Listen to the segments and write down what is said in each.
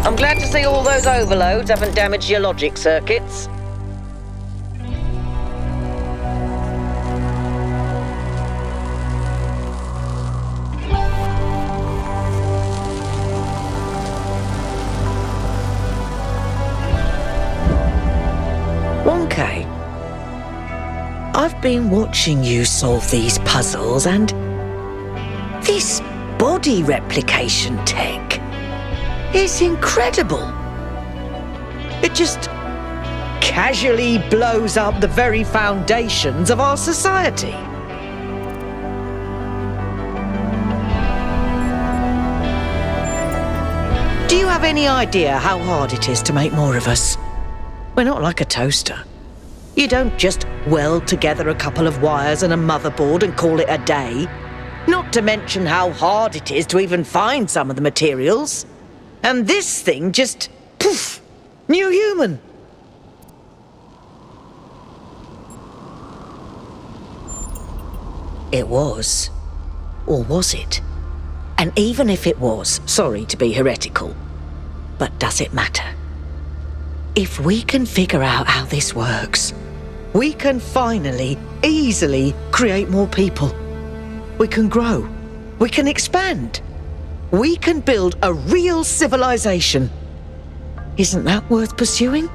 I'm glad to see all those overloads haven't damaged your logic circuits. Okay. I've been watching you solve these puzzles, and this body replication tech is incredible. It just casually blows up the very foundations of our society. Do you have any idea how hard it is to make more of us? We're not like a toaster. You don't just weld together a couple of wires and a motherboard and call it a day. Not to mention how hard it is to even find some of the materials. And this thing just, poof, new human. It was. Or was it? And even if it was, sorry to be heretical, but does it matter? If we can figure out how this works, we can finally, easily create more people. We can grow. We can expand. We can build a real civilization. Isn't that worth pursuing?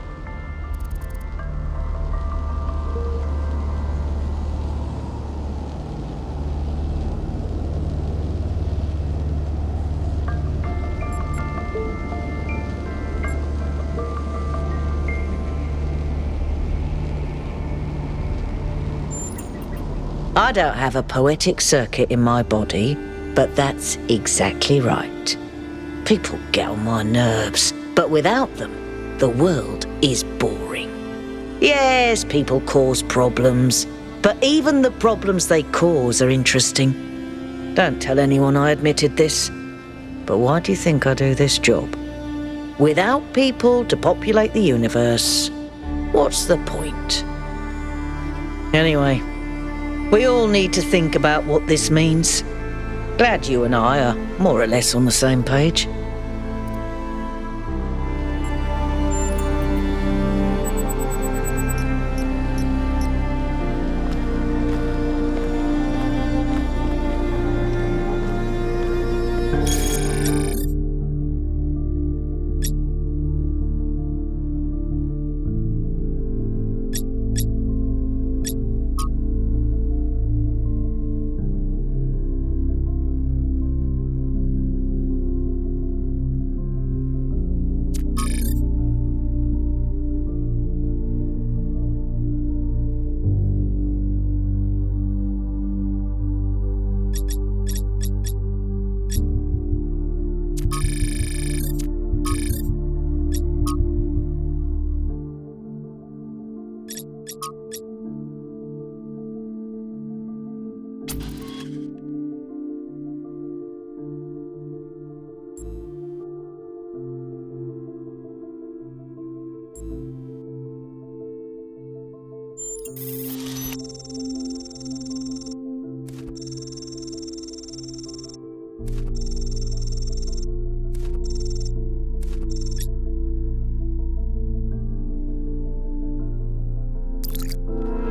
I don't have a poetic circuit in my body, but that's exactly right. People get on my nerves, but without them, the world is boring. Yes, people cause problems, but even the problems they cause are interesting. Don't tell anyone I admitted this, but why do you think I do this job? Without people to populate the universe, what's the point? Anyway, we all need to think about what this means. Glad you and I are more or less on the same page.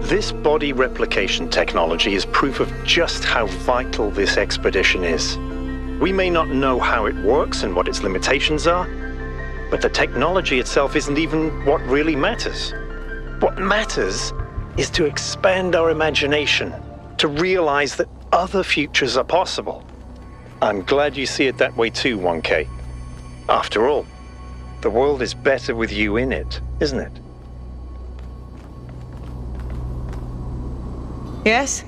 This body replication technology is proof of just how vital this expedition is. We may not know how it works and what its limitations are, but the technology itself isn't even what really matters. What matters is to expand our imagination, to realize that other futures are possible. I'm glad you see it that way too, 1K. After all, the world is better with you in it, isn't it? Yes?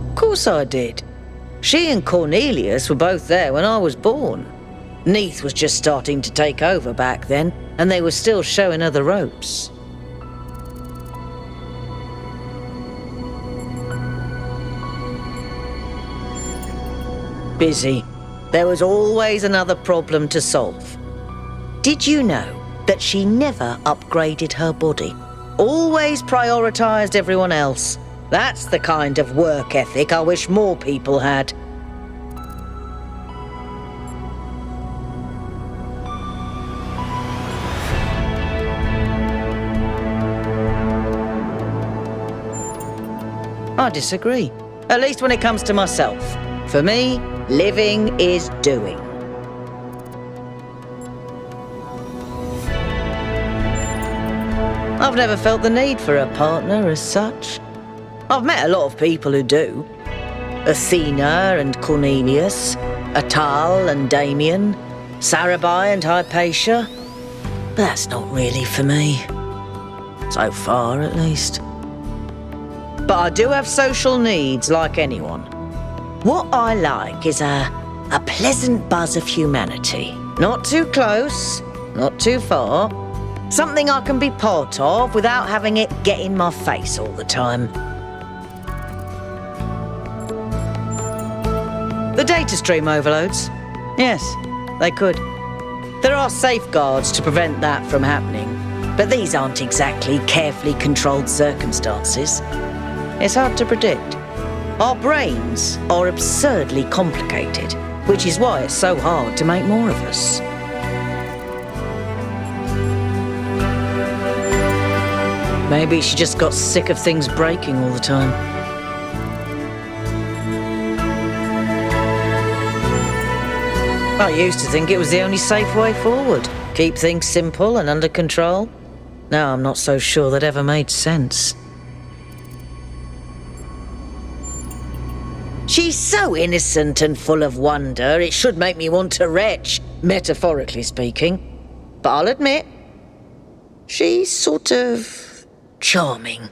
Of course I did. She and Cornelius were both there when I was born. Neath was just starting to take over back then, and they were still showing her the ropes. Busy. There was always another problem to solve. Did you know that she never upgraded her body? Always prioritised everyone else. That's the kind of work ethic I wish more people had. I disagree. At least when it comes to myself. For me, living is doing. I've never felt the need for a partner as such. I've met a lot of people who do. Athena and Cornelius, Atal and Damien, Sarabai and Hypatia. But that's not really for me. So far, at least. But I do have social needs like anyone. What I like is a pleasant buzz of humanity. Not too close, not too far. Something I can be part of without having it get in my face all the time. The data stream overloads. Yes, they could. There are safeguards to prevent that from happening, but these aren't exactly carefully controlled circumstances. It's hard to predict. Our brains are absurdly complicated, which is why it's so hard to make more of us. Maybe she just got sick of things breaking all the time. I used to think it was the only safe way forward. Keep things simple and under control. Now I'm not so sure that ever made sense. She's so innocent and full of wonder, it should make me want to retch, metaphorically speaking. But I'll admit, she's sort of charming.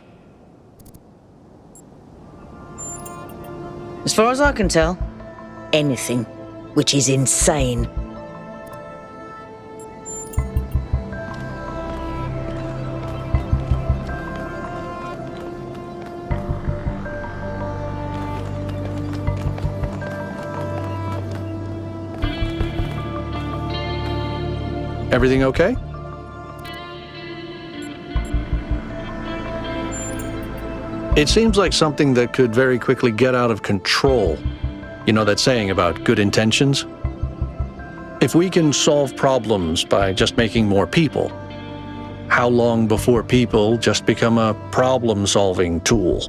As far as I can tell, anything which is insane. Everything okay? It seems like something that could very quickly get out of control. You know that saying about good intentions? If we can solve problems by just making more people, how long before people just become a problem-solving tool?